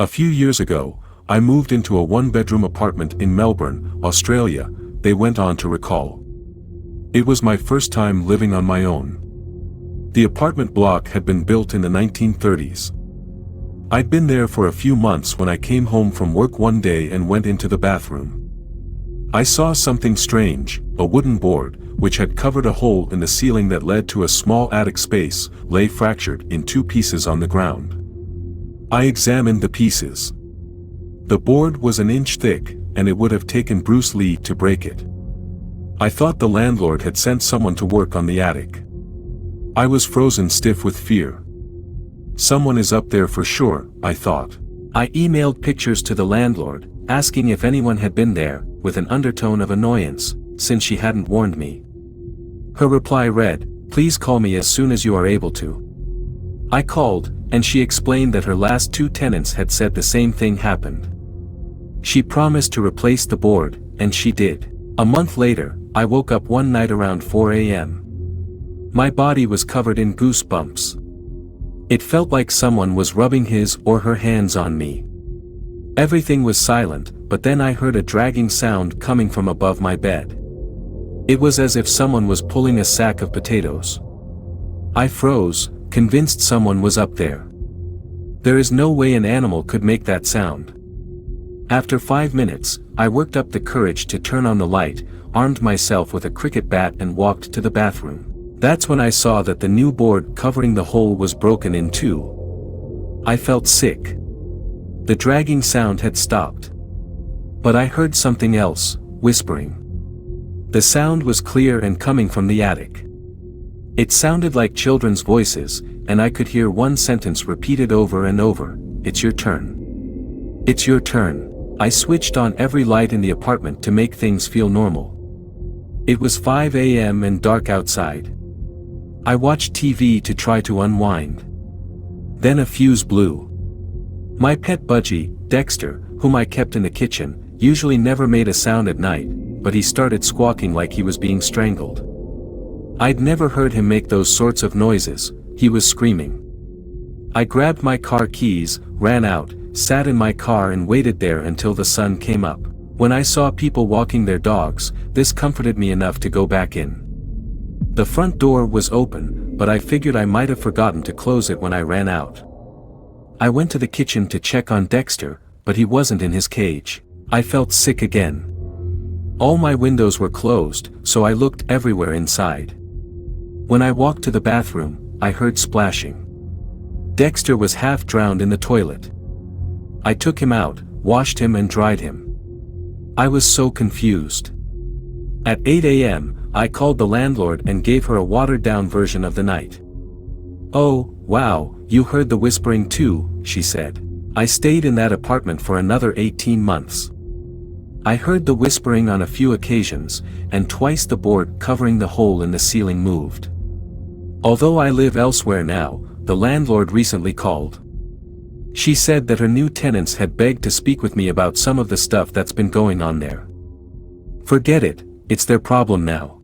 A few years ago, I moved into a one-bedroom apartment in Melbourne, Australia, they went on to recall. It was my first time living on my own. The apartment block had been built in the 1930s. I'd been there for a few months when I came home from work one day and went into the bathroom. I saw something strange, a wooden board, which had covered a hole in the ceiling that led to a small attic space, lay fractured in two pieces on the ground. I examined the pieces. The board was an inch thick, and it would have taken Bruce Lee to break it. I thought the landlord had sent someone to work on the attic. I was frozen stiff with fear. Someone is up there for sure, I thought. I emailed pictures to the landlord, asking if anyone had been there, with an undertone of annoyance, since she hadn't warned me. Her reply read, "Please call me as soon as you are able to." I called, and she explained that her last two tenants had said the same thing happened. She promised to replace the board, and she did. A month later, I woke up one night around 4 a.m. My body was covered in goosebumps. It felt like someone was rubbing his or her hands on me. Everything was silent, but then I heard a dragging sound coming from above my bed. It was as if someone was pulling a sack of potatoes. I froze, convinced someone was up there. There is no way an animal could make that sound. After 5 minutes, I worked up the courage to turn on the light, armed myself with a cricket bat and walked to the bathroom. That's when I saw that the new board covering the hole was broken in two. I felt sick. The dragging sound had stopped. But I heard something else, whispering. The sound was clear and coming from the attic. It sounded like children's voices, and I could hear one sentence repeated over and over, "It's your turn. It's your turn." I switched on every light in the apartment to make things feel normal. It was 5 a.m. and dark outside. I watched TV to try to unwind. Then a fuse blew. My pet budgie, Dexter, whom I kept in the kitchen, usually never made a sound at night, but he started squawking like he was being strangled. I'd never heard him make those sorts of noises. He was screaming. I grabbed my car keys, ran out, sat in my car and waited there until the sun came up. When I saw people walking their dogs, this comforted me enough to go back in. The front door was open, but I figured I might have forgotten to close it when I ran out. I went to the kitchen to check on Dexter, but he wasn't in his cage. I felt sick again. All my windows were closed, so I looked everywhere inside. When I walked to the bathroom, I heard splashing. Dexter was half drowned in the toilet. I took him out, washed him and dried him. I was so confused. At 8 a.m., I called the landlord and gave her a watered-down version of the night. "Oh, wow, you heard the whispering too," she said. I stayed in that apartment for another 18 months. I heard the whispering on a few occasions, and twice the board covering the hole in the ceiling moved. Although I live elsewhere now, the landlord recently called. She said that her new tenants had begged to speak with me about some of the stuff that's been going on there. Forget it, it's their problem now.